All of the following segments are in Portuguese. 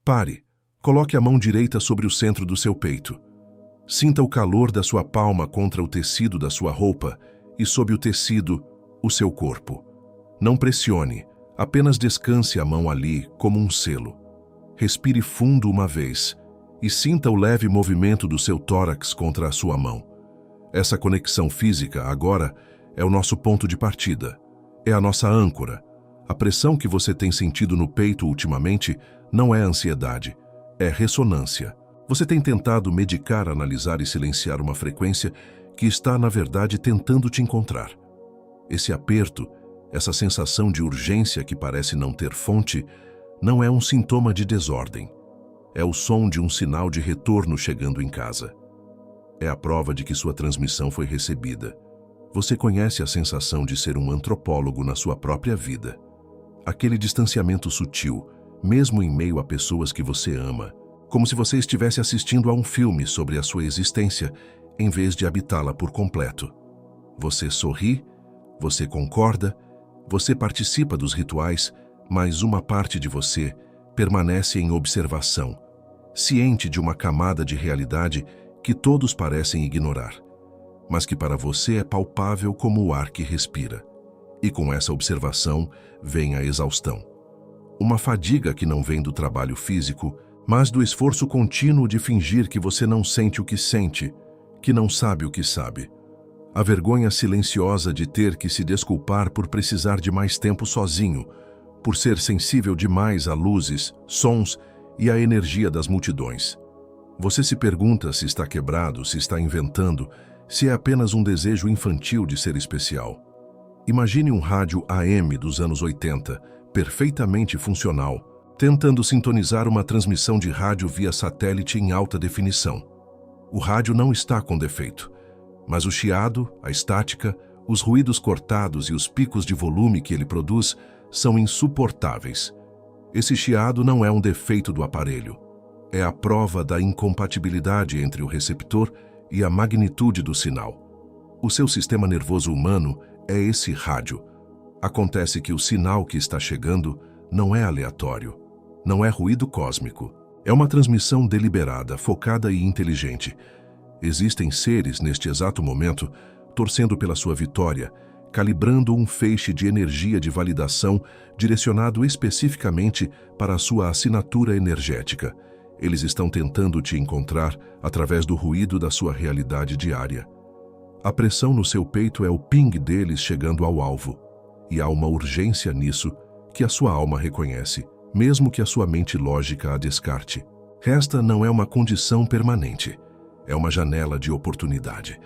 Pare. Coloque a mão direita sobre o centro do seu peito. Sinta o calor da sua palma contra o tecido da sua roupa e sob o tecido, o seu corpo. Não pressione, apenas descanse a mão ali como um selo. Respire fundo uma vez e sinta o leve movimento do seu tórax contra a sua mão. Essa conexão física, agora, é o nosso ponto de partida. É a nossa âncora. A pressão que você tem sentido no peito ultimamente não é ansiedade, é ressonância. Você tem tentado medicar, analisar e silenciar uma frequência que está, na verdade, tentando te encontrar. Esse aperto, essa sensação de urgência que parece não ter fonte, não é um sintoma de desordem. É o som de um sinal de retorno chegando em casa. É a prova de que sua transmissão foi recebida. Você conhece a sensação de ser um antropólogo na sua própria vida. Aquele distanciamento sutil, mesmo em meio a pessoas que você ama, como se você estivesse assistindo a um filme sobre a sua existência, em vez de habitá-la por completo. Você sorri, você concorda, você participa dos rituais, mas uma parte de você permanece em observação, ciente de uma camada de realidade que todos parecem ignorar, mas que para você é palpável como o ar que respira. E com essa observação vem a exaustão. Uma fadiga que não vem do trabalho físico, mas do esforço contínuo de fingir que você não sente o que sente, que não sabe o que sabe. A vergonha silenciosa de ter que se desculpar por precisar de mais tempo sozinho, por ser sensível demais a luzes, sons e a energia das multidões. Você se pergunta se está quebrado, se está inventando, se é apenas um desejo infantil de ser especial. Imagine um rádio AM dos anos 80, perfeitamente funcional, tentando sintonizar uma transmissão de rádio via satélite em alta definição. O rádio não está com defeito, mas o chiado, a estática, os ruídos cortados e os picos de volume que ele produz são insuportáveis. Esse chiado não é um defeito do aparelho. É a prova da incompatibilidade entre o receptor e a magnitude do sinal. O seu sistema nervoso humano é esse rádio. Acontece que o sinal que está chegando não é aleatório, não é ruído cósmico. É uma transmissão deliberada, focada e inteligente. Existem seres, neste exato momento, torcendo pela sua vitória, calibrando um feixe de energia de validação direcionado especificamente para a sua assinatura energética. Eles estão tentando te encontrar através do ruído da sua realidade diária. A pressão no seu peito é o ping deles chegando ao alvo. E há uma urgência nisso que a sua alma reconhece, mesmo que a sua mente lógica a descarte. Esta não é uma condição permanente. É uma janela de oportunidade.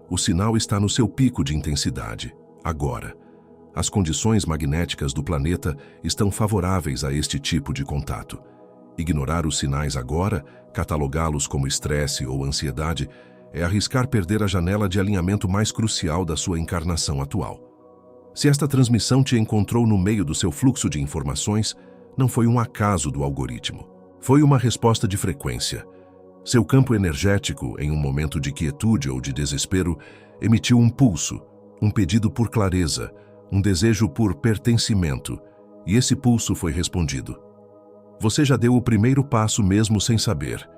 O sinal está no seu pico de intensidade, agora. As condições magnéticas do planeta estão favoráveis a este tipo de contato. Ignorar os sinais agora, catalogá-los como estresse ou ansiedade, é arriscar perder a janela de alinhamento mais crucial da sua encarnação atual. Se esta transmissão te encontrou no meio do seu fluxo de informações, não foi um acaso do algoritmo. Foi uma resposta de frequência. Seu campo energético, em um momento de quietude ou de desespero, emitiu um pulso, um pedido por clareza, um desejo por pertencimento, e esse pulso foi respondido. Você já deu o primeiro passo mesmo sem saber.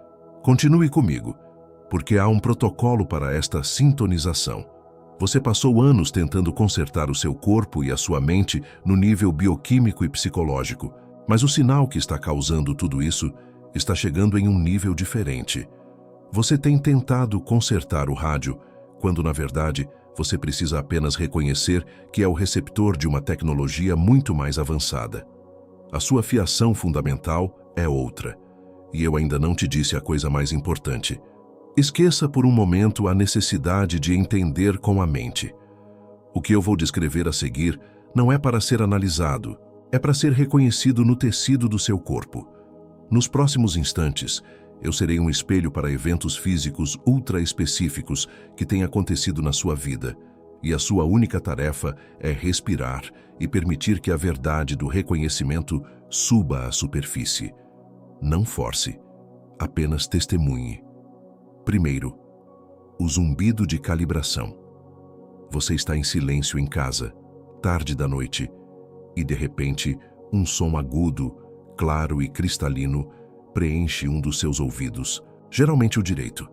Continue comigo, porque há um protocolo para esta sintonização. Você passou anos tentando consertar o seu corpo e a sua mente no nível bioquímico e psicológico, mas o sinal que está causando tudo isso está chegando em um nível diferente. Você tem tentado consertar o rádio, quando na verdade você precisa apenas reconhecer que é o receptor de uma tecnologia muito mais avançada. A sua fiação fundamental é outra, e eu ainda não te disse a coisa mais importante. Esqueça por um momento a necessidade de entender com a mente. O que eu vou descrever a seguir não é para ser analisado, é para ser reconhecido no tecido do seu corpo. Nos próximos instantes, eu serei um espelho para eventos físicos ultra específicos que têm acontecido na sua vida, e a sua única tarefa é respirar e permitir que a verdade do reconhecimento suba à superfície. Não force, apenas testemunhe. Primeiro, o zumbido de calibração. Você está em silêncio em casa, tarde da noite, e de repente, um som agudo, claro e cristalino preenche um dos seus ouvidos, geralmente o direito.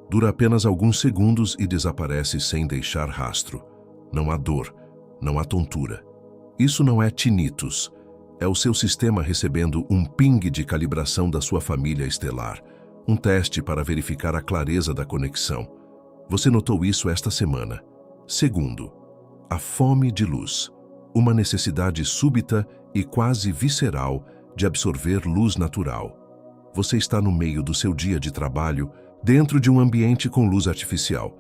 Dura apenas alguns segundos e desaparece sem deixar rastro. Não há dor, não há tontura. Isso não é tinnitus. É o seu sistema recebendo um ping de calibração da sua família estelar, um teste para verificar a clareza da conexão. Você notou isso esta semana. Segundo, a fome de luz. Uma necessidade súbita e quase visceral de absorver luz natural. Você está no meio do seu dia de trabalho, dentro de um ambiente com luz artificial,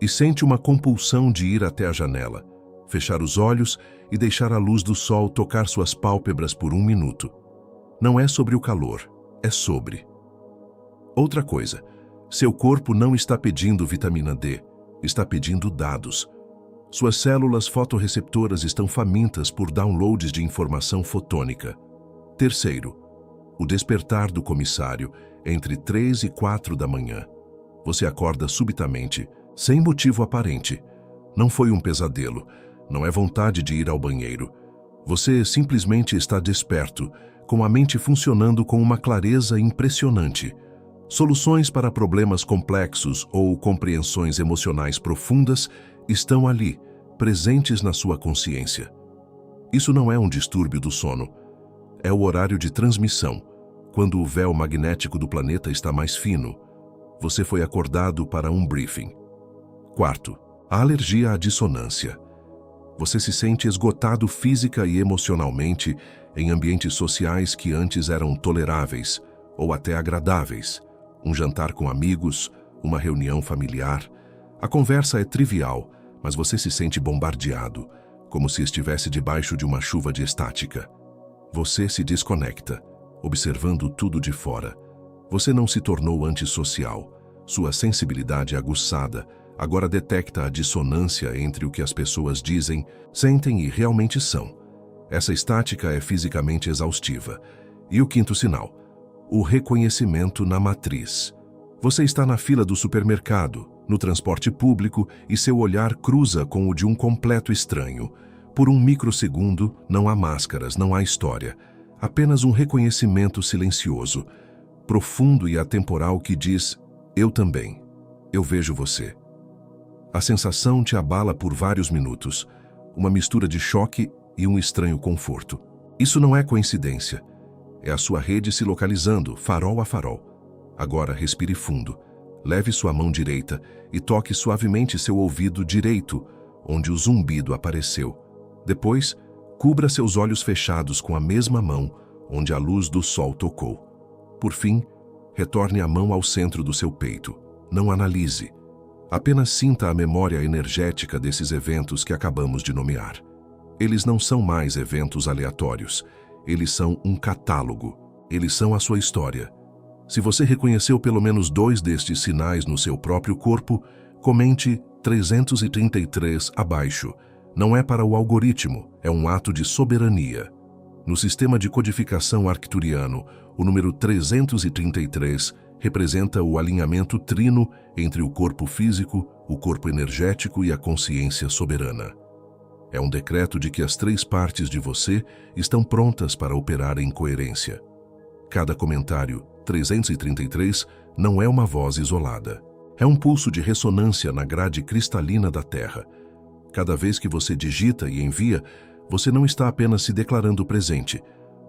e sente uma compulsão de ir até a janela, fechar os olhos e deixar a luz do sol tocar suas pálpebras por um minuto. Não é sobre o calor, é sobre. Outra coisa, seu corpo não está pedindo vitamina D, está pedindo dados. Suas células fotorreceptoras estão famintas por downloads de informação fotônica. Terceiro, o despertar do comissário entre 3 e 4 da manhã. Você acorda subitamente, sem motivo aparente. Não foi um pesadelo, não é vontade de ir ao banheiro. Você simplesmente está desperto, com a mente funcionando com uma clareza impressionante. Soluções para problemas complexos ou compreensões emocionais profundas estão ali, presentes na sua consciência. Isso não é um distúrbio do sono. É o horário de transmissão, quando o véu magnético do planeta está mais fino. Você foi acordado para um briefing. Quarto, a alergia à dissonância. Você se sente esgotado física e emocionalmente em ambientes sociais que antes eram toleráveis ou até agradáveis. Um jantar com amigos, uma reunião familiar. A conversa é trivial, mas você se sente bombardeado, como se estivesse debaixo de uma chuva de estática. Você se desconecta, observando tudo de fora. Você não se tornou antissocial. Sua sensibilidade aguçada agora detecta a dissonância entre o que as pessoas dizem, sentem e realmente são. Essa estática é fisicamente exaustiva. E o quinto sinal, o reconhecimento na matriz. Você está na fila do supermercado, no transporte público, e seu olhar cruza com o de um completo estranho. Por um microsegundo, não há máscaras, não há história. Apenas um reconhecimento silencioso, profundo e atemporal que diz: eu também. Eu vejo você. A sensação te abala por vários minutos, uma mistura de choque e um estranho conforto. Isso não é coincidência. É a sua rede se localizando, farol a farol. Agora respire fundo. Leve sua mão direita e toque suavemente seu ouvido direito, onde o zumbido apareceu. Depois, cubra seus olhos fechados com a mesma mão onde a luz do sol tocou. Por fim, retorne a mão ao centro do seu peito. Não analise. Apenas sinta a memória energética desses eventos que acabamos de nomear. Eles não são mais eventos aleatórios. Eles são um catálogo. Eles são a sua história. Se você reconheceu pelo menos 2 destes sinais no seu próprio corpo, comente 333 abaixo. Não é para o algoritmo, é um ato de soberania. No sistema de codificação arcturiano, o número 333 representa o alinhamento trino entre o corpo físico, o corpo energético e a consciência soberana. É um decreto de que as 3 partes de você estão prontas para operar em coerência. Cada comentário 333 não é uma voz isolada. É um pulso de ressonância na grade cristalina da Terra. Cada vez que você digita e envia, você não está apenas se declarando presente.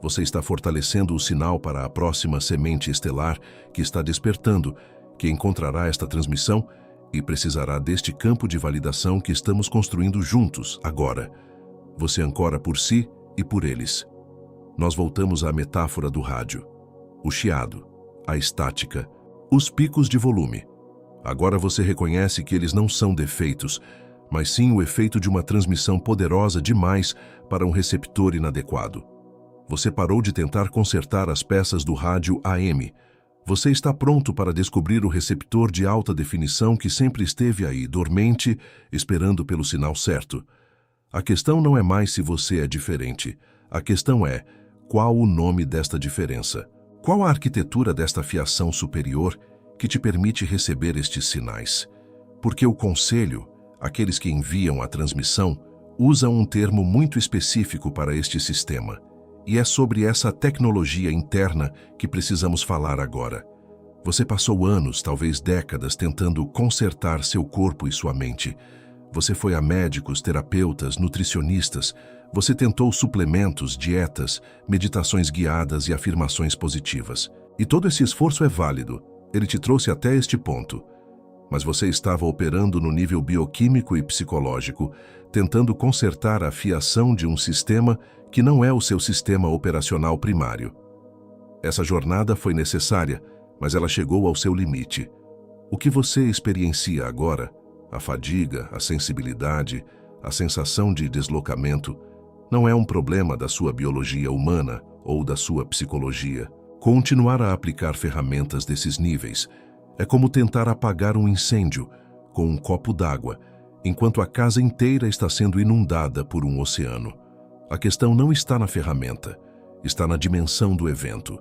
Você está fortalecendo o sinal para a próxima semente estelar que está despertando, que encontrará esta transmissão e precisará deste campo de validação que estamos construindo juntos, agora. Você ancora por si e por eles. Nós voltamos à metáfora do rádio. O chiado, a estática, os picos de volume. Agora você reconhece que eles não são defeitos, mas sim o efeito de uma transmissão poderosa demais para um receptor inadequado. Você parou de tentar consertar as peças do rádio AM. Você está pronto para descobrir o receptor de alta definição que sempre esteve aí, dormente, esperando pelo sinal certo. A questão não é mais se você é diferente. A questão é, qual o nome desta diferença? Qual a arquitetura desta fiação superior que te permite receber estes sinais? Porque o conselho, aqueles que enviam a transmissão, usam um termo muito específico para este sistema: E é sobre essa tecnologia interna que precisamos falar agora. Você passou anos, talvez décadas, tentando consertar seu corpo e sua mente. Você foi a médicos, terapeutas, nutricionistas. Você tentou suplementos, dietas, meditações guiadas e afirmações positivas. E todo esse esforço é válido. Ele te trouxe até este ponto. Mas você estava operando no nível bioquímico e psicológico, tentando consertar a fiação de um sistema que não é o seu sistema operacional primário. Essa jornada foi necessária, mas ela chegou ao seu limite. O que você experiencia agora, a fadiga, a sensibilidade, a sensação de deslocamento, não é um problema da sua biologia humana ou da sua psicologia. Continuar a aplicar ferramentas desses níveis é como tentar apagar um incêndio com um copo d'água, enquanto a casa inteira está sendo inundada por um oceano. A questão não está na ferramenta, está na dimensão do evento.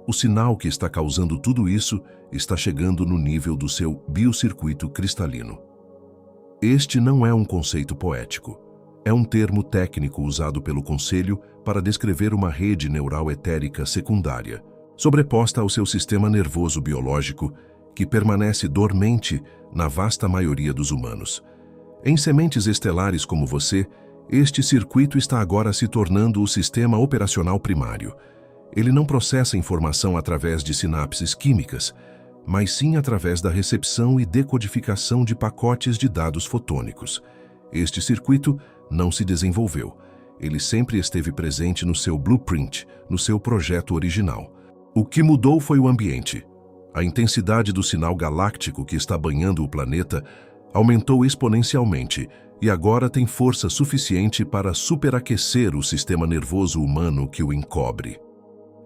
O sinal que está causando tudo isso está chegando no nível do seu biocircuito cristalino. Este não é um conceito poético. É um termo técnico usado pelo Conselho para descrever uma rede neural etérica secundária, sobreposta ao seu sistema nervoso biológico, que permanece dormente na vasta maioria dos humanos. Em sementes estelares como você, este circuito está agora se tornando o sistema operacional primário. Ele não processa informação através de sinapses químicas, mas sim através da recepção e decodificação de pacotes de dados fotônicos. Este circuito não se desenvolveu. Ele sempre esteve presente no seu blueprint, no seu projeto original. O que mudou foi o ambiente. A intensidade do sinal galáctico que está banhando o planeta aumentou exponencialmente e agora tem força suficiente para superaquecer o sistema nervoso humano que o encobre.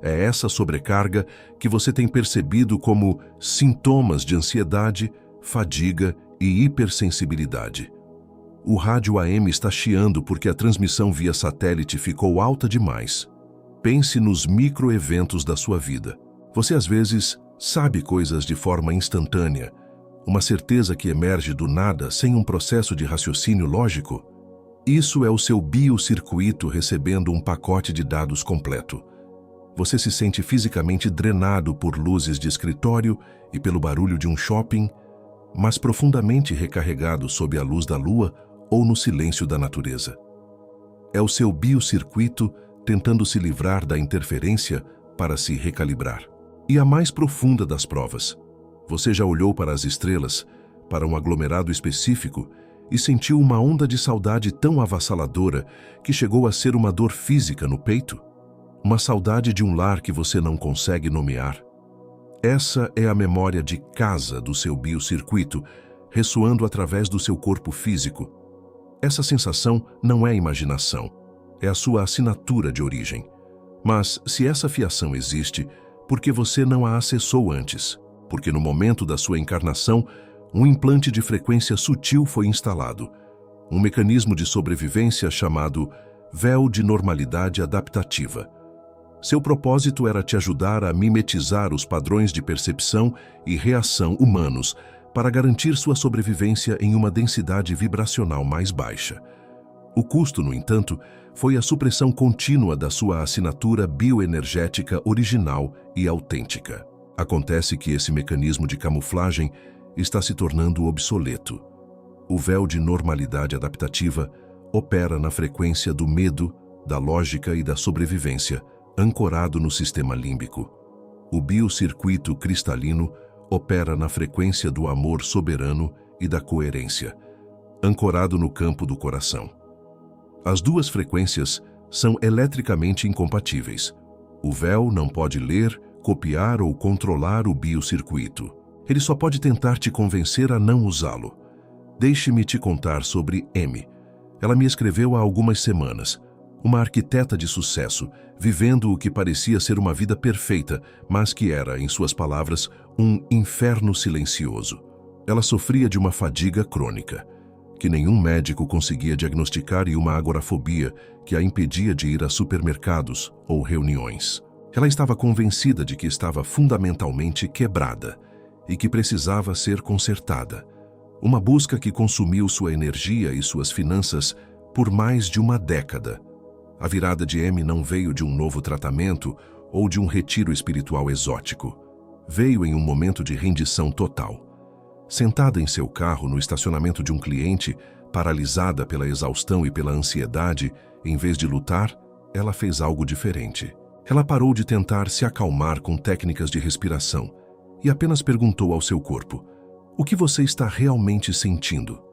É essa sobrecarga que você tem percebido como sintomas de ansiedade, fadiga e hipersensibilidade. O rádio AM está chiando porque a transmissão via satélite ficou alta demais. Pense nos microeventos da sua vida. Você às vezes sabe coisas de forma instantânea, uma certeza que emerge do nada sem um processo de raciocínio lógico. Isso é o seu biocircuito recebendo um pacote de dados completo. Você se sente fisicamente drenado por luzes de escritório e pelo barulho de um shopping, mas profundamente recarregado sob a luz da lua ou no silêncio da natureza. É o seu biocircuito tentando se livrar da interferência para se recalibrar. E a mais profunda das provas. Você já olhou para as estrelas, para um aglomerado específico, e sentiu uma onda de saudade tão avassaladora que chegou a ser uma dor física no peito? Uma saudade de um lar que você não consegue nomear. Essa é a memória de casa do seu biocircuito, ressoando através do seu corpo físico. Essa sensação não é imaginação, é a sua assinatura de origem. Mas, se essa fiação existe, por que você não a acessou antes? Porque no momento da sua encarnação, um implante de frequência sutil foi instalado, um mecanismo de sobrevivência chamado véu de normalidade adaptativa. Seu propósito era te ajudar a mimetizar os padrões de percepção e reação humanos para garantir sua sobrevivência em uma densidade vibracional mais baixa. O custo, no entanto, foi a supressão contínua da sua assinatura bioenergética original e autêntica. Acontece que esse mecanismo de camuflagem está se tornando obsoleto. O véu de normalidade adaptativa opera na frequência do medo, da lógica e da sobrevivência, ancorado no sistema límbico. O biocircuito cristalino opera na frequência do amor soberano e da coerência, ancorado no campo do coração. As duas frequências são eletricamente incompatíveis. O véu não pode ler, copiar ou controlar o biocircuito. Ele só pode tentar te convencer a não usá-lo. Deixe-me te contar sobre Amy. Ela me escreveu há algumas semanas. Uma arquiteta de sucesso, vivendo o que parecia ser uma vida perfeita, mas que era, em suas palavras, um inferno silencioso. Ela sofria de uma fadiga crônica, que nenhum médico conseguia diagnosticar, e uma agorafobia que a impedia de ir a supermercados ou reuniões. Ela estava convencida de que estava fundamentalmente quebrada e que precisava ser consertada. Uma busca que consumiu sua energia e suas finanças por mais de uma década. A virada de M não veio de um novo tratamento ou de um retiro espiritual exótico. Veio em um momento de rendição total. Sentada em seu carro no estacionamento de um cliente, paralisada pela exaustão e pela ansiedade, em vez de lutar, ela fez algo diferente. Ela parou de tentar se acalmar com técnicas de respiração e apenas perguntou ao seu corpo: o que você está realmente sentindo?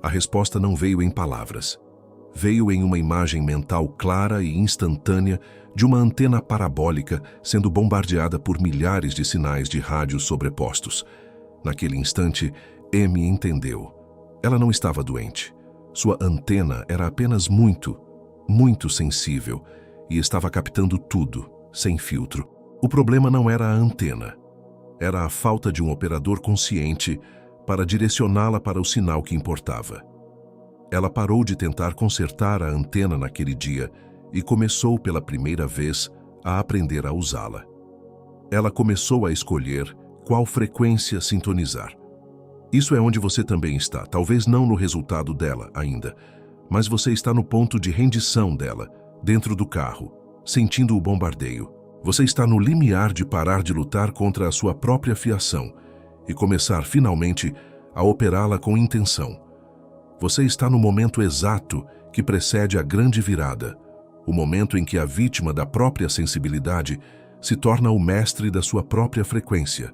A resposta não veio em palavras. Veio em uma imagem mental clara e instantânea de uma antena parabólica sendo bombardeada por milhares de sinais de rádio sobrepostos. Naquele instante, M entendeu. Ela não estava doente. Sua antena era apenas muito sensível e estava captando tudo, sem filtro. O problema não era a antena. Era a falta de um operador consciente para direcioná-la para o sinal que importava. Ela parou de tentar consertar a antena naquele dia e começou pela primeira vez a aprender a usá-la. Ela começou a escolher qual frequência sintonizar. Isso é onde você também está, talvez não no resultado dela ainda, mas você está no ponto de rendição dela, dentro do carro, sentindo o bombardeio. Você está no limiar de parar de lutar contra a sua própria fiação e começar finalmente a operá-la com intenção. Você está no momento exato que precede a grande virada, o momento em que a vítima da própria sensibilidade se torna o mestre da sua própria frequência.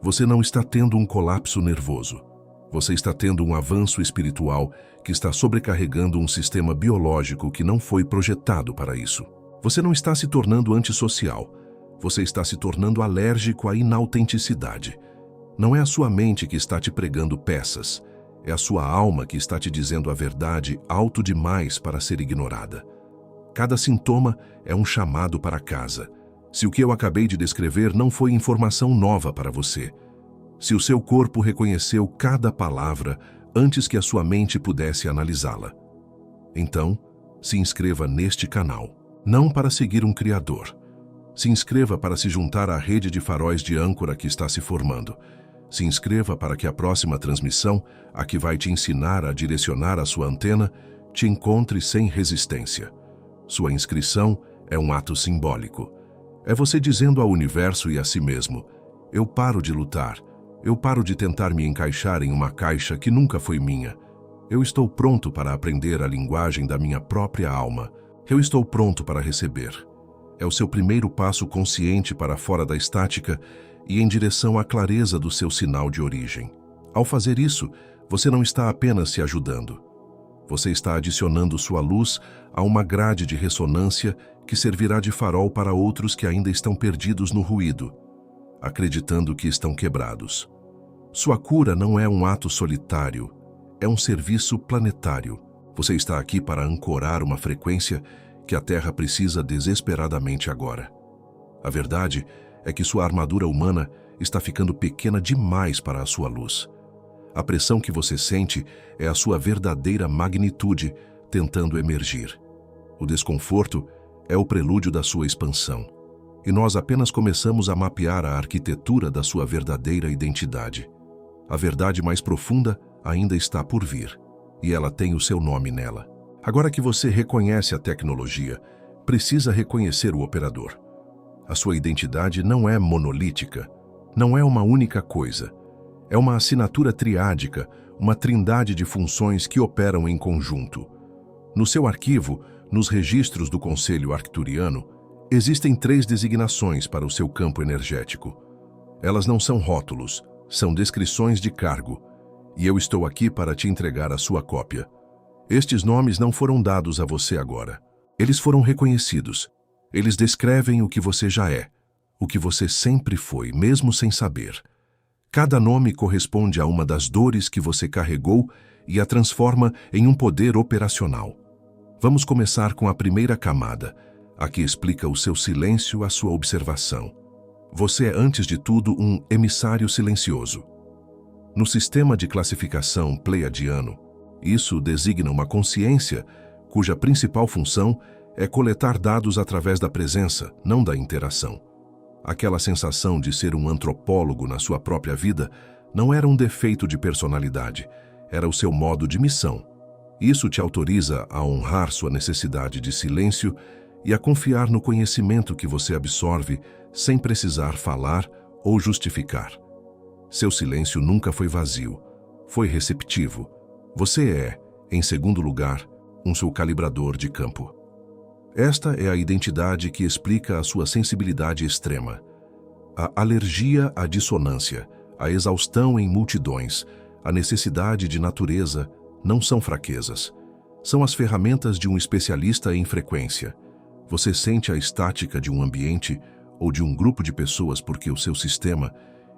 Você não está tendo um colapso nervoso. Você está tendo um avanço espiritual que está sobrecarregando um sistema biológico que não foi projetado para isso. Você não está se tornando antissocial. Você está se tornando alérgico à inautenticidade. Não é a sua mente que está te pregando peças. É a sua alma que está te dizendo a verdade alto demais para ser ignorada. Cada sintoma é um chamado para casa. Se o que eu acabei de descrever não foi informação nova para você, se o seu corpo reconheceu cada palavra antes que a sua mente pudesse analisá-la, então se inscreva neste canal, não para seguir um criador. Se inscreva para se juntar à rede de faróis de âncora que está se formando. Se inscreva para que a próxima transmissão, a que vai te ensinar a direcionar a sua antena, te encontre sem resistência. Sua inscrição é um ato simbólico. É você dizendo ao universo e a si mesmo: eu paro de lutar, eu paro de tentar me encaixar em uma caixa que nunca foi minha. Eu estou pronto para aprender a linguagem da minha própria alma. Eu estou pronto para receber. É o seu primeiro passo consciente para fora da estática e em direção à clareza do seu sinal de origem. Ao fazer isso, você não está apenas se ajudando. Você está adicionando sua luz a uma grade de ressonância que servirá de farol para outros que ainda estão perdidos no ruído, acreditando que estão quebrados. Sua cura não é um ato solitário, é um serviço planetário. Você está aqui para ancorar uma frequência que a Terra precisa desesperadamente agora. A verdade é que sua armadura humana está ficando pequena demais para a sua luz. A pressão que você sente é a sua verdadeira magnitude tentando emergir. O desconforto é o prelúdio da sua expansão. E nós apenas começamos a mapear a arquitetura da sua verdadeira identidade. A verdade mais profunda ainda está por vir, e ela tem o seu nome nela. Agora que você reconhece a tecnologia, precisa reconhecer o operador. A sua identidade não é monolítica, não é uma única coisa. É uma assinatura triádica, uma trindade de funções que operam em conjunto. No seu arquivo, nos registros do Conselho Arcturiano, existem 3 designações para o seu campo energético. Elas não são rótulos, são descrições de cargo, e eu estou aqui para te entregar a sua cópia. Estes nomes não foram dados a você agora. Eles foram reconhecidos. Eles descrevem o que você já é, o que você sempre foi, mesmo sem saber. Cada nome corresponde a uma das dores que você carregou e a transforma em um poder operacional. Vamos começar com a primeira camada, a que explica o seu silêncio, a sua observação. Você é, antes de tudo, um emissário silencioso. No sistema de classificação pleiadiano, isso designa uma consciência cuja principal função é coletar dados através da presença, não da interação. Aquela sensação de ser um antropólogo na sua própria vida não era um defeito de personalidade, era o seu modo de missão. Isso te autoriza a honrar sua necessidade de silêncio e a confiar no conhecimento que você absorve sem precisar falar ou justificar. Seu silêncio nunca foi vazio, foi receptivo. Você é, em segundo lugar, um seu calibrador de campo. Esta é a identidade que explica a sua sensibilidade extrema. A alergia à dissonância, a exaustão em multidões, a necessidade de natureza não são fraquezas. São as ferramentas de um especialista em frequência. Você sente a estática de um ambiente ou de um grupo de pessoas porque o seu sistema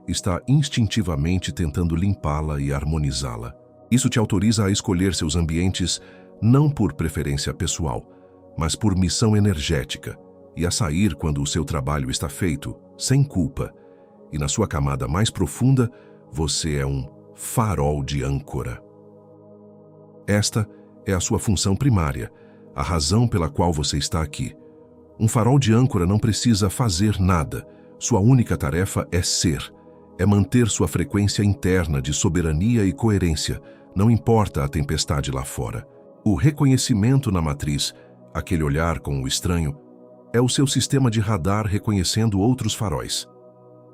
está instintivamente tentando limpá-la e harmonizá-la. Isso te autoriza a escolher seus ambientes não por preferência pessoal, mas por missão energética, e a sair quando o seu trabalho está feito, sem culpa. E na sua camada mais profunda, você é um farol de âncora. Esta é a sua função primária, a razão pela qual você está aqui. Um farol de âncora não precisa fazer nada. Sua única tarefa é ser. É manter sua frequência interna de soberania e coerência, não importa a tempestade lá fora. O reconhecimento na matriz, aquele olhar com o estranho, é o seu sistema de radar reconhecendo outros faróis.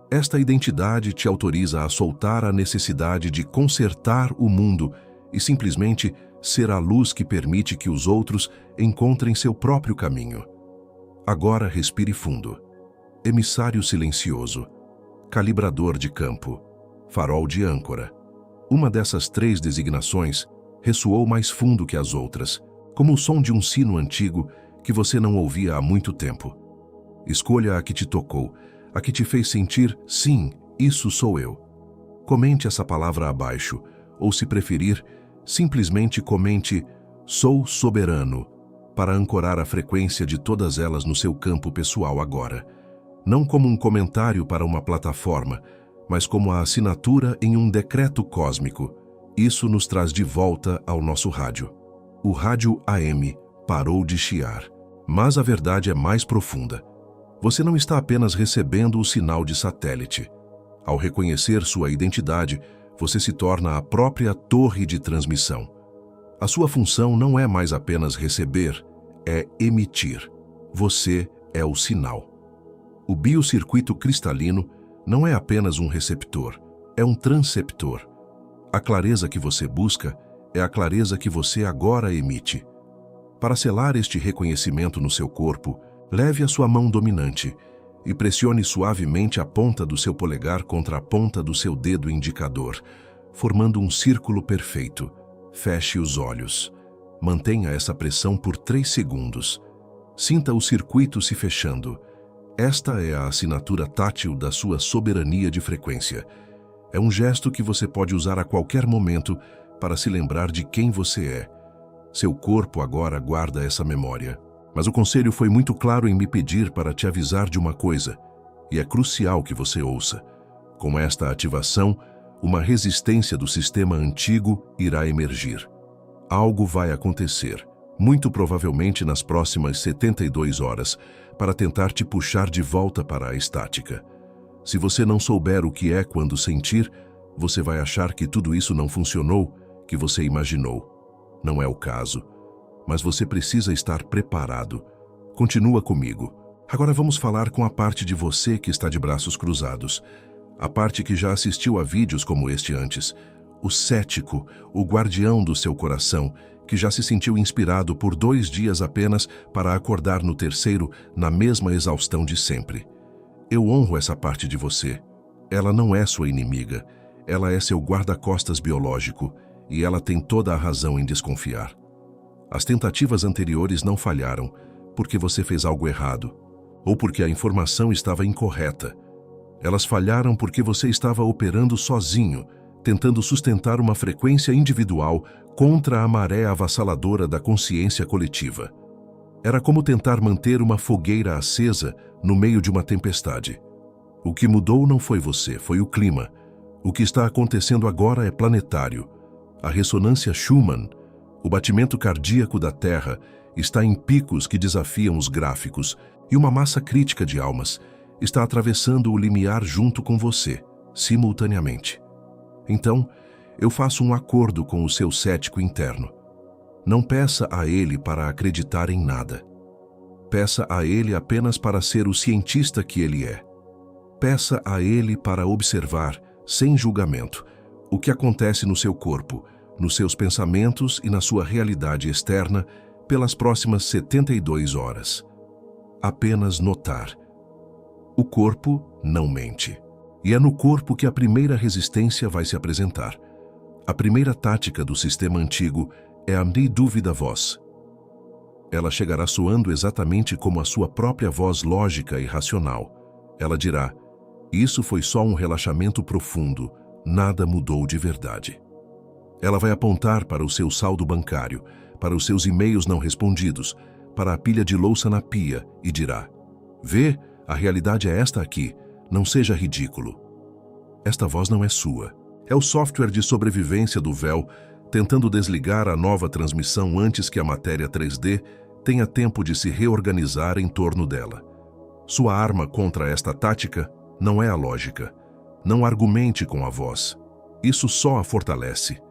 Esta identidade te autoriza a soltar a necessidade de consertar o mundo e simplesmente ser a luz que permite que os outros encontrem seu próprio caminho. Agora respire fundo. Emissário silencioso, calibrador de campo, farol de âncora. Uma dessas 3 designações ressoou mais fundo que as outras, como o som de um sino antigo que você não ouvia há muito tempo. Escolha a que te tocou, a que te fez sentir, sim, isso sou eu. Comente essa palavra abaixo, ou se preferir, simplesmente comente, sou soberano, para ancorar a frequência de todas elas no seu campo pessoal agora. Não como um comentário para uma plataforma, mas como a assinatura em um decreto cósmico. Isso nos traz de volta ao nosso rádio. O rádio AM parou de chiar. Mas a verdade é mais profunda. Você não está apenas recebendo o sinal de satélite. Ao reconhecer sua identidade, você se torna a própria torre de transmissão. A sua função não é mais apenas receber, é emitir. Você é o sinal. O biocircuito cristalino não é apenas um receptor, é um transceptor. A clareza que você busca é a clareza que você agora emite. Para selar este reconhecimento no seu corpo, leve a sua mão dominante e pressione suavemente a ponta do seu polegar contra a ponta do seu dedo indicador, formando um círculo perfeito. Feche os olhos. Mantenha essa pressão por 3 segundos. Sinta o circuito se fechando. Esta é a assinatura tátil da sua soberania de frequência. É um gesto que você pode usar a qualquer momento para se lembrar de quem você é. Seu corpo agora guarda essa memória. Mas o conselho foi muito claro em me pedir para te avisar de uma coisa, e é crucial que você ouça. Com esta ativação, uma resistência do sistema antigo irá emergir. Algo vai acontecer, muito provavelmente nas próximas 72 horas, para tentar te puxar de volta para a estática. Se você não souber o que é quando sentir, você vai achar que tudo isso não funcionou, que você imaginou. Não é o caso. Mas você precisa estar preparado. Continua comigo. Agora vamos falar com a parte de você que está de braços cruzados. A parte que já assistiu a vídeos como este antes. O cético, o guardião do seu coração, que já se sentiu inspirado por 2 dias apenas para acordar no terceiro na mesma exaustão de sempre. Eu honro essa parte de você. Ela não é sua inimiga. Ela é seu guarda-costas biológico e ela tem toda a razão em desconfiar. As tentativas anteriores não falharam porque você fez algo errado ou porque a informação estava incorreta. Elas falharam porque você estava operando sozinho, tentando sustentar uma frequência individual contra a maré avassaladora da consciência coletiva. Era como tentar manter uma fogueira acesa no meio de uma tempestade. O que mudou não foi você, foi o clima. O que está acontecendo agora é planetário. A ressonância Schumann, o batimento cardíaco da Terra, está em picos que desafiam os gráficos e uma massa crítica de almas está atravessando o limiar junto com você, simultaneamente. Então, eu faço um acordo com o seu cético interno. Não peça a ele para acreditar em nada. Peça a ele apenas para ser o cientista que ele é. Peça a ele para observar, sem julgamento, o que acontece no seu corpo, nos seus pensamentos e na sua realidade externa pelas próximas 72 horas. Apenas notar. O corpo não mente. E é no corpo que a primeira resistência vai se apresentar. A primeira tática do sistema antigo é a nem dúvida voz. Ela chegará soando exatamente como a sua própria voz lógica e racional. Ela dirá: isso foi só um relaxamento profundo, nada mudou de verdade. Ela vai apontar para o seu saldo bancário, para os seus e-mails não respondidos, para a pilha de louça na pia e dirá: vê, a realidade é esta aqui, não seja ridículo. Esta voz não é sua. É o software de sobrevivência do véu tentando desligar a nova transmissão antes que a matéria 3D tenha tempo de se reorganizar em torno dela. Sua arma contra esta tática não é a lógica. Não argumente com a voz. Isso só a fortalece.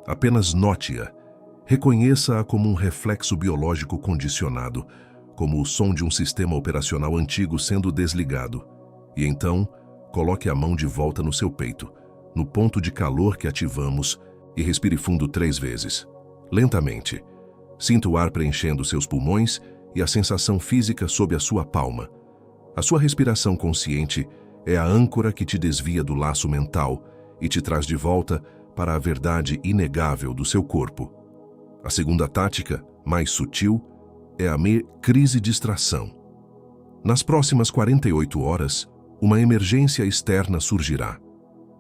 Apenas note-a. Reconheça-a como um reflexo biológico condicionado, como o som de um sistema operacional antigo sendo desligado. E então, coloque a mão de volta no seu peito, no ponto de calor que ativamos, e respire fundo 3 vezes. Lentamente. Sinta o ar preenchendo seus pulmões e a sensação física sob a sua palma. A sua respiração consciente é a âncora que te desvia do laço mental e te traz de volta para a verdade inegável do seu corpo. A segunda tática, mais sutil, é a crise-distração. Nas próximas 48 horas, uma emergência externa surgirá.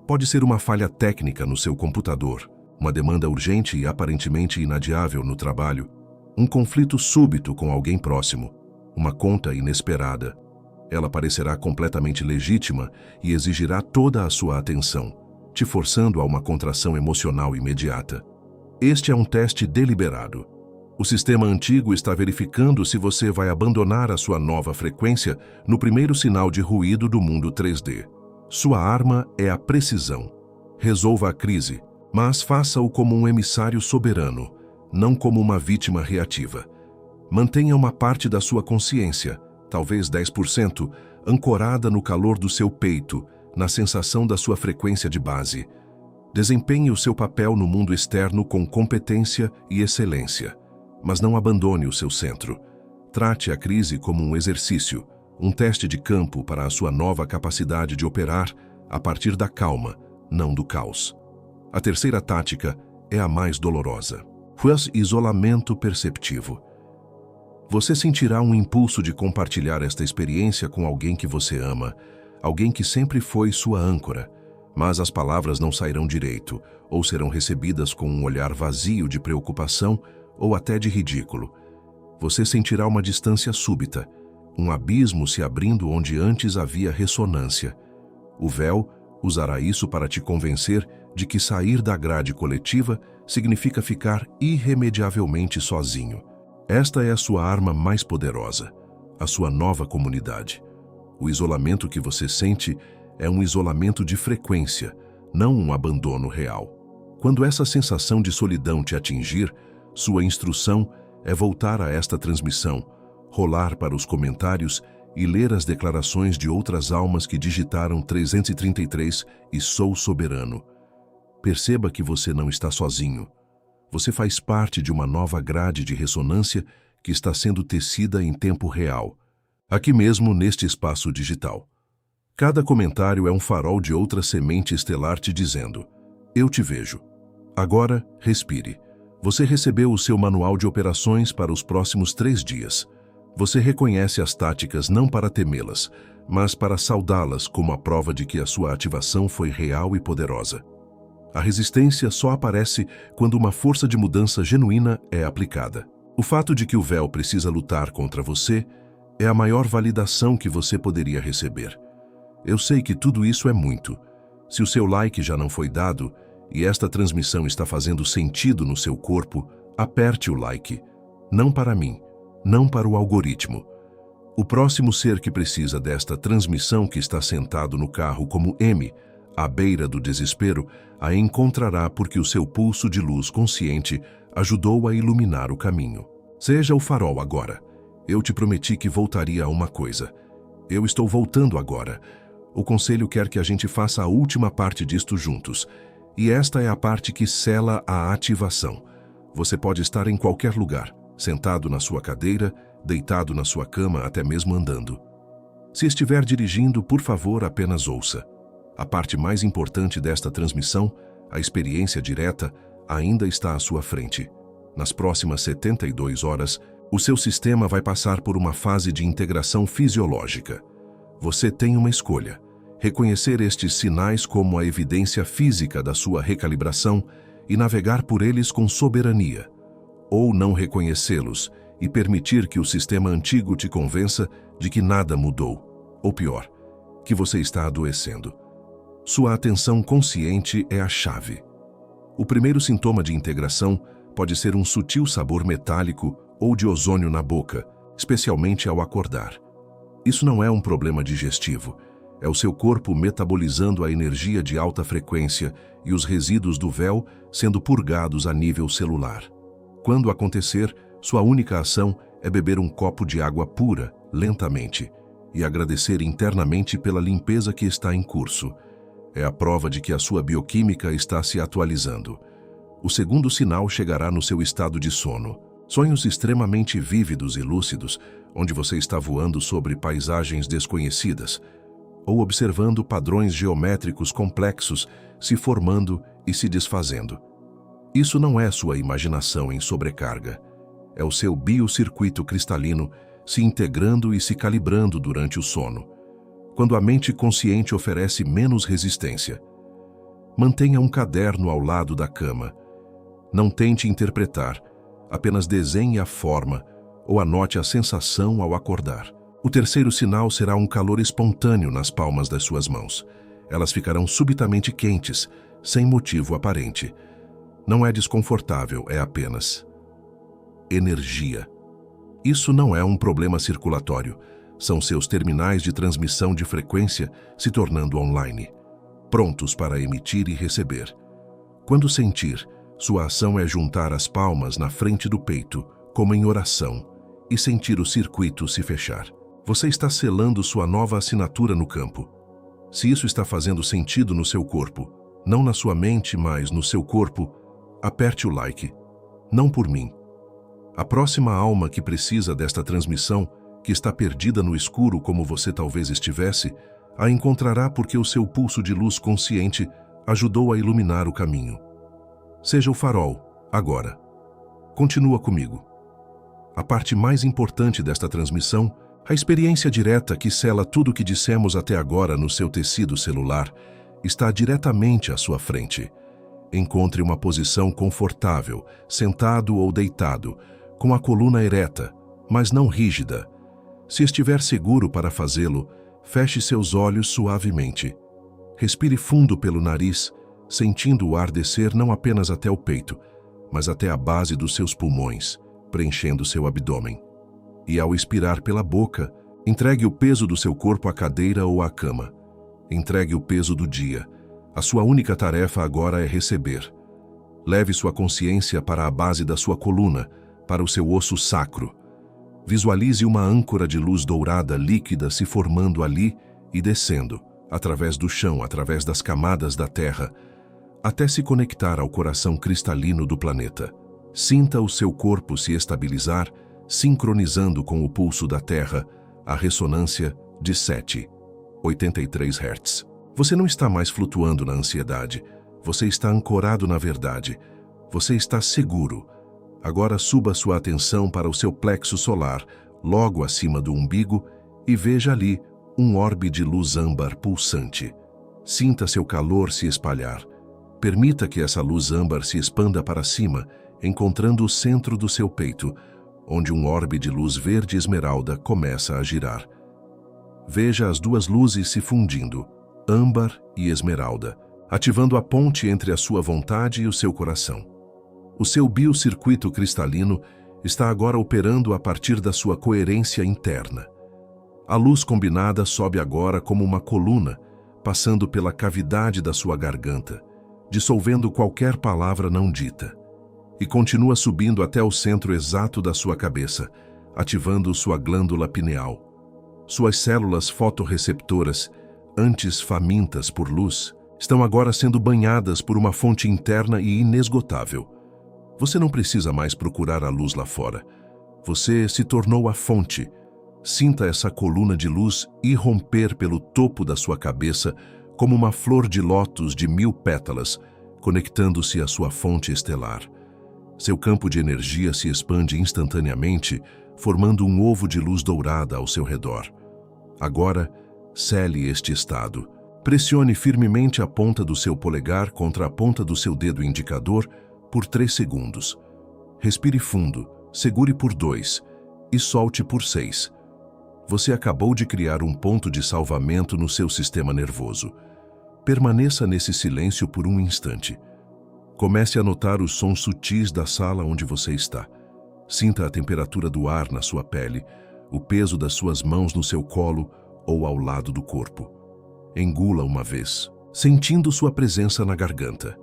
Pode ser uma falha técnica no seu computador, uma demanda urgente e aparentemente inadiável no trabalho, um conflito súbito com alguém próximo, uma conta inesperada. Ela parecerá completamente legítima e exigirá toda a sua atenção, te forçando a uma contração emocional imediata. Este é um teste deliberado. O sistema antigo está verificando se você vai abandonar a sua nova frequência no primeiro sinal de ruído do mundo 3D. Sua arma é a precisão. Resolva a crise, mas faça-o como um emissário soberano, não como uma vítima reativa. Mantenha uma parte da sua consciência, talvez 10%, ancorada no calor do seu peito, na sensação da sua frequência de base. Desempenhe o seu papel no mundo externo com competência e excelência, mas não abandone o seu centro. Trate a crise como um exercício, um teste de campo para a sua nova capacidade de operar a partir da calma, não do caos. A terceira tática é a mais dolorosa. Isolamento perceptivo. Você sentirá um impulso de compartilhar esta experiência com alguém que você ama, alguém que sempre foi sua âncora, mas as palavras não sairão direito, ou serão recebidas com um olhar vazio de preocupação ou até de ridículo. Você sentirá uma distância súbita, um abismo se abrindo onde antes havia ressonância. O véu usará isso para te convencer de que sair da grade coletiva significa ficar irremediavelmente sozinho. Esta é a sua arma mais poderosa, a sua nova comunidade. O isolamento que você sente é um isolamento de frequência, não um abandono real. Quando essa sensação de solidão te atingir, sua instrução é voltar a esta transmissão, rolar para os comentários e ler as declarações de outras almas que digitaram 333 e sou soberano. Perceba que você não está sozinho. Você faz parte de uma nova grade de ressonância que está sendo tecida em tempo real, aqui mesmo neste espaço digital. Cada comentário é um farol de outra semente estelar te dizendo: eu te vejo. Agora, respire. Você recebeu o seu manual de operações para os próximos 3 dias. Você reconhece as táticas não para temê-las, mas para saudá-las como a prova de que a sua ativação foi real e poderosa. A resistência só aparece quando uma força de mudança genuína é aplicada. O fato de que o véu precisa lutar contra você é a maior validação que você poderia receber. Eu sei que tudo isso é muito. Se o seu like já não foi dado e esta transmissão está fazendo sentido no seu corpo, aperte o like. Não para mim, não para o algoritmo. O próximo ser que precisa desta transmissão que está sentado no carro como M, à beira do desespero, a encontrará porque o seu pulso de luz consciente ajudou a iluminar o caminho. Seja o farol agora. Eu te prometi que voltaria a uma coisa. Eu estou voltando agora. O conselho quer que a gente faça a última parte disto juntos. E esta é a parte que sela a ativação. Você pode estar em qualquer lugar, sentado na sua cadeira, deitado na sua cama, até mesmo andando. Se estiver dirigindo, por favor, apenas ouça. A parte mais importante desta transmissão, a experiência direta, ainda está à sua frente. Nas próximas 72 horas, o seu sistema vai passar por uma fase de integração fisiológica. Você tem uma escolha: reconhecer estes sinais como a evidência física da sua recalibração e navegar por eles com soberania, ou não reconhecê-los e permitir que o sistema antigo te convença de que nada mudou, ou pior, que você está adoecendo. Sua atenção consciente é a chave. O primeiro sintoma de integração pode ser um sutil sabor metálico ou de ozônio na boca, especialmente ao acordar. Isso não é um problema digestivo, é o seu corpo metabolizando a energia de alta frequência e os resíduos do véu sendo purgados a nível celular. Quando acontecer, sua única ação é beber um copo de água pura, lentamente, e agradecer internamente pela limpeza que está em curso. É a prova de que a sua bioquímica está se atualizando. O segundo sinal chegará no seu estado de sono. Sonhos extremamente vívidos e lúcidos, onde você está voando sobre paisagens desconhecidas, ou observando padrões geométricos complexos se formando e se desfazendo. Isso não é sua imaginação em sobrecarga. É o seu biocircuito cristalino se integrando e se calibrando durante o sono, quando a mente consciente oferece menos resistência. Mantenha um caderno ao lado da cama. Não tente interpretar, apenas desenhe a forma ou anote a sensação ao acordar. O terceiro sinal será um calor espontâneo nas palmas das suas mãos. Elas ficarão subitamente quentes, sem motivo aparente. Não é desconfortável, é apenas energia. Isso não é um problema circulatório. São seus terminais de transmissão de frequência se tornando online, prontos para emitir e receber. Quando sentir, sua ação é juntar as palmas na frente do peito, como em oração, e sentir o circuito se fechar. Você está selando sua nova assinatura no campo. Se isso está fazendo sentido no seu corpo, não na sua mente, mas no seu corpo, aperte o like. Não por mim. A próxima alma que precisa desta transmissão, que está perdida no escuro como você talvez estivesse, a encontrará porque o seu pulso de luz consciente ajudou a iluminar o caminho. Seja o farol, agora. Continua comigo. A parte mais importante desta transmissão, a experiência direta que sela tudo o que dissemos até agora no seu tecido celular, está diretamente à sua frente. Encontre uma posição confortável, sentado ou deitado, com a coluna ereta, mas não rígida. Se estiver seguro para fazê-lo, feche seus olhos suavemente. Respire fundo pelo nariz, sentindo o ar descer não apenas até o peito, mas até a base dos seus pulmões, preenchendo seu abdômen. E ao expirar pela boca, entregue o peso do seu corpo à cadeira ou à cama. Entregue o peso do dia. A sua única tarefa agora é receber. Leve sua consciência para a base da sua coluna, para o seu osso sacro. Visualize uma âncora de luz dourada líquida se formando ali e descendo, através do chão, através das camadas da Terra, até se conectar ao coração cristalino do planeta. Sinta o seu corpo se estabilizar, sincronizando com o pulso da Terra, a ressonância de 7,83 Hz. Você não está mais flutuando na ansiedade, você está ancorado na verdade, você está seguro. Agora suba sua atenção para o seu plexo solar, logo acima do umbigo, e veja ali um orbe de luz âmbar pulsante. Sinta seu calor se espalhar. Permita que essa luz âmbar se expanda para cima, encontrando o centro do seu peito, onde um orbe de luz verde esmeralda começa a girar. Veja as duas luzes se fundindo, âmbar e esmeralda, ativando a ponte entre a sua vontade e o seu coração. O seu biocircuito cristalino está agora operando a partir da sua coerência interna. A luz combinada sobe agora como uma coluna, passando pela cavidade da sua garganta, dissolvendo qualquer palavra não dita. e continua subindo até o centro exato da sua cabeça, ativando sua glândula pineal. Suas células fotorreceptoras, antes famintas por luz, estão agora sendo banhadas por uma fonte interna e inesgotável. Você não precisa mais procurar a luz lá fora. Você se tornou a fonte. Sinta essa coluna de luz irromper pelo topo da sua cabeça como uma flor de lótus de 1000 pétalas, conectando-se à sua fonte estelar. Seu campo de energia se expande instantaneamente, formando um ovo de luz dourada ao seu redor. Agora, cele este estado. Pressione firmemente a ponta do seu polegar contra a ponta do seu dedo indicador por 3 segundos. Respire fundo, segure por 2 e solte por 6. Você acabou de criar um ponto de salvamento no seu sistema nervoso. Permaneça nesse silêncio por um instante. Comece a notar os sons sutis da sala onde você está. Sinta a temperatura do ar na sua pele, o peso das suas mãos no seu colo ou ao lado do corpo. Engula uma vez, sentindo sua presença na garganta.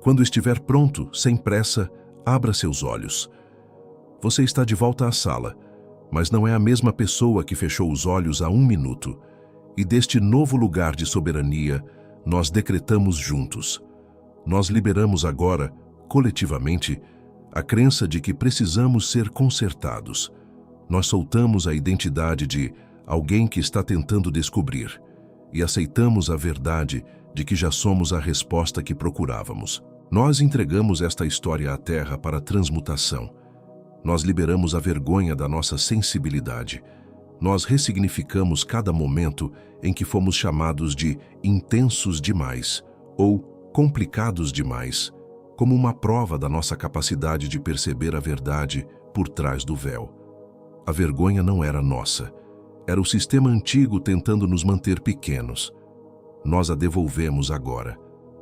Quando estiver pronto, sem pressa, abra seus olhos. Você está de volta à sala, mas não é a mesma pessoa que fechou os olhos há 1 minuto. E deste novo lugar de soberania, nós decretamos juntos. Nós liberamos agora, coletivamente, a crença de que precisamos ser consertados. Nós soltamos a identidade de alguém que está tentando descobrir e aceitamos a verdade de que já somos a resposta que procurávamos. Nós entregamos esta história à Terra para transmutação. Nós liberamos a vergonha da nossa sensibilidade. Nós ressignificamos cada momento em que fomos chamados de intensos demais ou complicados demais, como uma prova da nossa capacidade de perceber a verdade por trás do véu. A vergonha não era nossa. Era o sistema antigo tentando nos manter pequenos. Nós a devolvemos agora.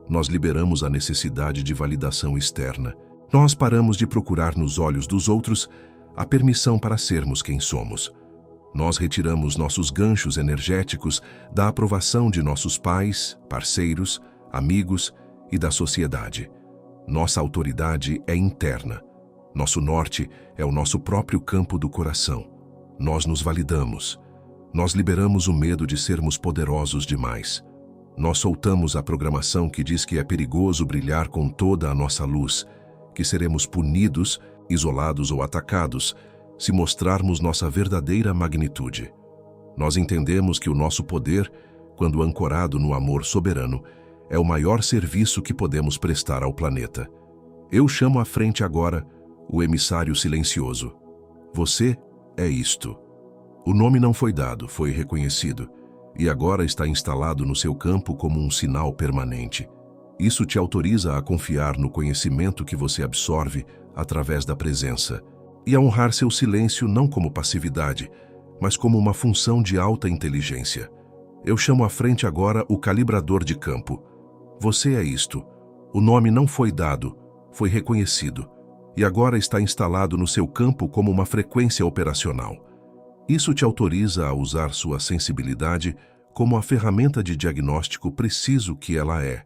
Nós liberamos a necessidade de validação externa. Nós paramos de procurar nos olhos dos outros a permissão para sermos quem somos. Nós retiramos nossos ganchos energéticos da aprovação de nossos pais, parceiros, amigos e da sociedade. Nossa autoridade é interna. Nosso norte é o nosso próprio campo do coração. Nós nos validamos. Nós liberamos o medo de sermos poderosos demais. Nós soltamos a programação que diz que é perigoso brilhar com toda a nossa luz, que seremos punidos, isolados ou atacados, se mostrarmos nossa verdadeira magnitude. Nós entendemos que o nosso poder, quando ancorado no amor soberano, é o maior serviço que podemos prestar ao planeta. Eu chamo à frente agora o emissário silencioso. Você é isto. O nome não foi dado, foi reconhecido, e agora está instalado no seu campo como um sinal permanente. Isso te autoriza a confiar no conhecimento que você absorve através da presença, e a honrar seu silêncio não como passividade, mas como uma função de alta inteligência. Eu chamo à frente agora o calibrador de campo. Você é isto. O nome não foi dado, foi reconhecido, e agora está instalado no seu campo como uma frequência operacional. Isso te autoriza a usar sua sensibilidade como a ferramenta de diagnóstico preciso que ela é,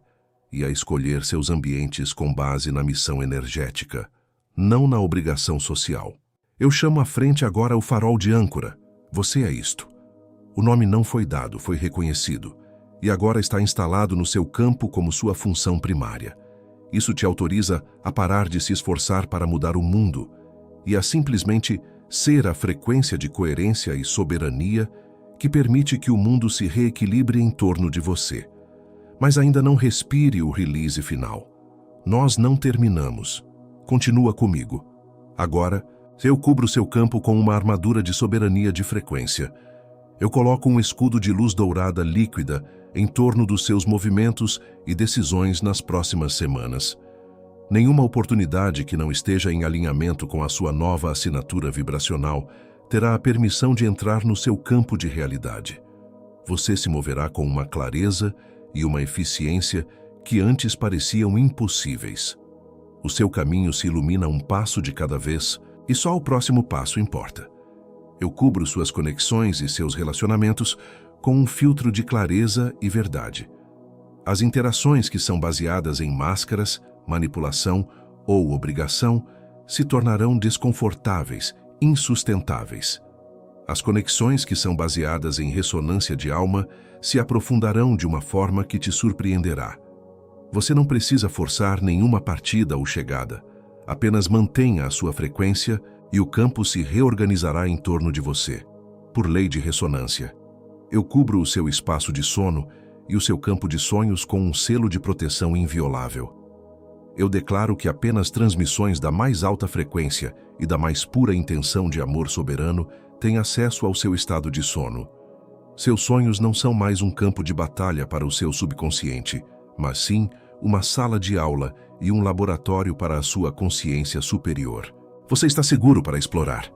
e a escolher seus ambientes com base na missão energética, não na obrigação social. Eu chamo à frente agora o farol de âncora. Você é isto. O nome não foi dado, foi reconhecido, e agora está instalado no seu campo como sua função primária. Isso te autoriza a parar de se esforçar para mudar o mundo e a simplesmente ser a frequência de coerência e soberania que permite que o mundo se reequilibre em torno de você. Mas ainda não respire o release final. Nós não terminamos. Continua comigo. Agora, eu cubro seu campo com uma armadura de soberania de frequência. Eu coloco um escudo de luz dourada líquida em torno dos seus movimentos e decisões nas próximas semanas. Nenhuma oportunidade que não esteja em alinhamento com a sua nova assinatura vibracional terá a permissão de entrar no seu campo de realidade. Você se moverá com uma clareza e uma eficiência que antes pareciam impossíveis. O seu caminho se ilumina um passo de cada vez e só o próximo passo importa. Eu cubro suas conexões e seus relacionamentos com um filtro de clareza e verdade. As interações que são baseadas em máscaras, manipulação ou obrigação se tornarão desconfortáveis, insustentáveis. As conexões que são baseadas em ressonância de alma se aprofundarão de uma forma que te surpreenderá. Você não precisa forçar nenhuma partida ou chegada. Apenas mantenha a sua frequência e o campo se reorganizará em torno de você, por lei de ressonância. Eu cubro o seu espaço de sono e o seu campo de sonhos com um selo de proteção inviolável. Eu declaro que apenas transmissões da mais alta frequência e da mais pura intenção de amor soberano têm acesso ao seu estado de sono. Seus sonhos não são mais um campo de batalha para o seu subconsciente, mas sim uma sala de aula e um laboratório para a sua consciência superior. Você está seguro para explorar.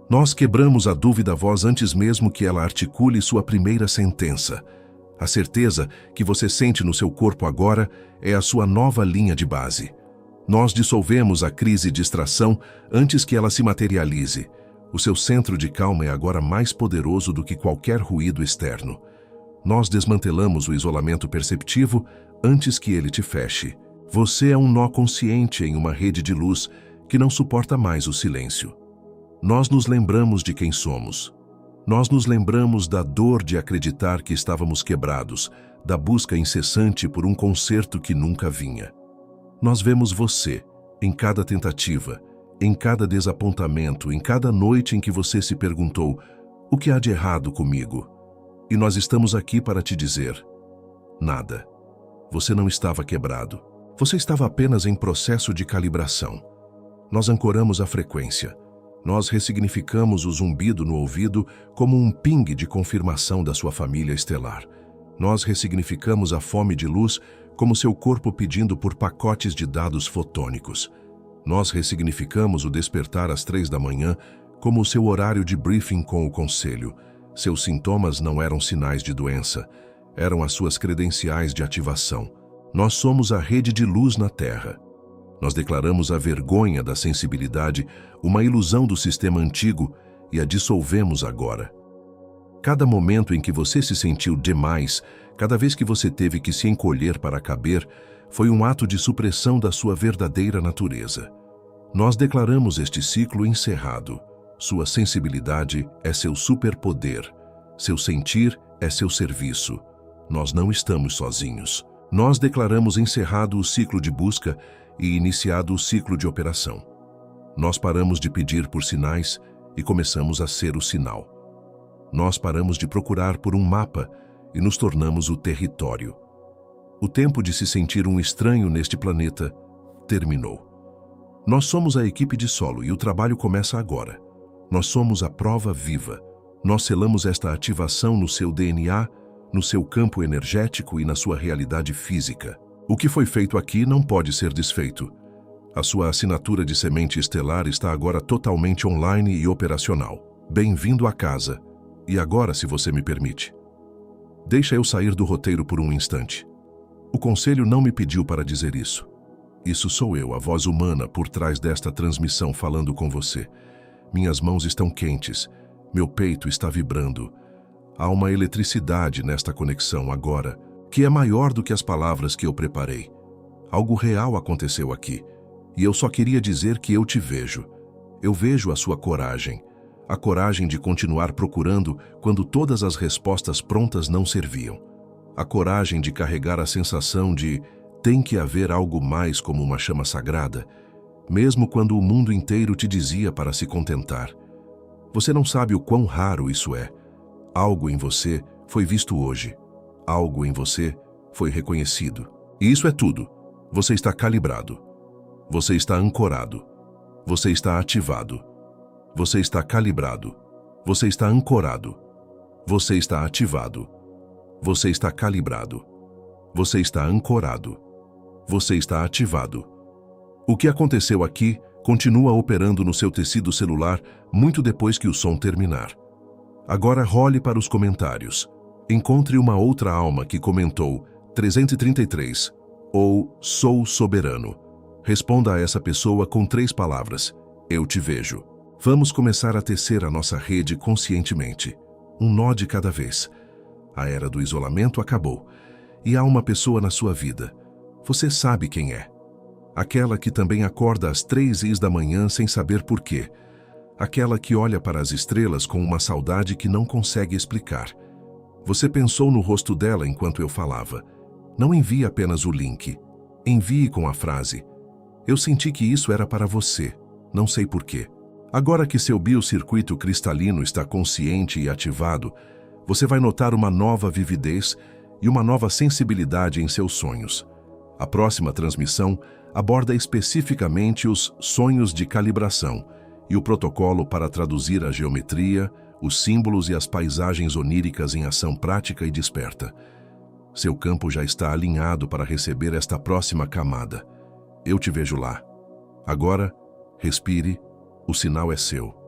Nós quebramos a dúvida voz antes mesmo que ela articule sua primeira sentença. A certeza que você sente no seu corpo agora é a sua nova linha de base. Nós dissolvemos a crise de distração antes que ela se materialize. O seu centro de calma é agora mais poderoso do que qualquer ruído externo. Nós desmantelamos o isolamento perceptivo antes que ele te feche. Você é um nó consciente em uma rede de luz que não suporta mais o silêncio. Nós nos lembramos de quem somos. Nós nos lembramos da dor de acreditar que estávamos quebrados, da busca incessante por um conserto que nunca vinha. Nós vemos você, em cada tentativa, em cada desapontamento, em cada noite em que você se perguntou: o que há de errado comigo? E nós estamos aqui para te dizer: nada. Você não estava quebrado. Você estava apenas em processo de calibração. Nós ancoramos a frequência. Nós ressignificamos o zumbido no ouvido como um ping de confirmação da sua família estelar. Nós ressignificamos a fome de luz como seu corpo pedindo por pacotes de dados fotônicos. Nós ressignificamos o despertar às 3 da manhã como o seu horário de briefing com o conselho. Seus sintomas não eram sinais de doença, eram as suas credenciais de ativação. Nós somos a rede de luz na Terra. Nós declaramos a vergonha da sensibilidade, uma ilusão do sistema antigo, e a dissolvemos agora. Cada momento em que você se sentiu demais, cada vez que você teve que se encolher para caber, foi um ato de supressão da sua verdadeira natureza. Nós declaramos este ciclo encerrado. Sua sensibilidade é seu superpoder. Seu sentir é seu serviço. Nós não estamos sozinhos. Nós declaramos encerrado o ciclo de busca e iniciado o ciclo de operação. Nós paramos de pedir por sinais e começamos a ser o sinal. Nós paramos de procurar por um mapa e nos tornamos o território. O tempo de se sentir um estranho neste planeta terminou. Nós somos a equipe de solo e o trabalho começa agora. Nós somos a prova viva. Nós selamos esta ativação no seu DNA, no seu campo energético e na sua realidade física. O que foi feito aqui não pode ser desfeito. A sua assinatura de semente estelar está agora totalmente online e operacional. Bem-vindo à casa. E agora, se você me permite, deixa eu sair do roteiro por um instante. O conselho não me pediu para dizer isso. Isso sou eu, a voz humana por trás desta transmissão falando com você. Minhas mãos estão quentes, meu peito está vibrando. Há uma eletricidade nesta conexão agora, que é maior do que as palavras que eu preparei. Algo real aconteceu aqui, e eu só queria dizer que eu te vejo. Eu vejo a sua coragem, a coragem de continuar procurando quando todas as respostas prontas não serviam. A coragem de carregar a sensação de tem que haver algo mais como uma chama sagrada, mesmo quando o mundo inteiro te dizia para se contentar. Você não sabe o quão raro isso é. Algo em você foi visto hoje. Algo em você foi reconhecido. E isso é tudo. Você está calibrado. Você está ancorado. Você está ativado. Você está calibrado. Você está ancorado. Você está ativado. Você está calibrado. Você está ancorado. Você está ativado. O que aconteceu aqui continua operando no seu tecido celular muito depois que o som terminar. Agora role para os comentários. Encontre uma outra alma que comentou 333 ou sou soberano. Responda a essa pessoa com 3 palavras. Eu te vejo. Vamos começar a tecer a nossa rede conscientemente. Um nó de cada vez. A era do isolamento acabou. E há uma pessoa na sua vida. Você sabe quem é. Aquela que também acorda às 3h da manhã sem saber por quê. Aquela que olha para as estrelas com uma saudade que não consegue explicar. Você pensou no rosto dela enquanto eu falava. Não envie apenas o link. Envie com a frase: eu senti que isso era para você, não sei por quê. Agora que seu biocircuito cristalino está consciente e ativado, você vai notar uma nova vividez e uma nova sensibilidade em seus sonhos. A próxima transmissão aborda especificamente os sonhos de calibração e o protocolo para traduzir a geometria, os símbolos e as paisagens oníricas em ação prática e desperta. Seu campo já está alinhado para receber esta próxima camada. Eu te vejo lá. Agora, respire, o sinal é seu.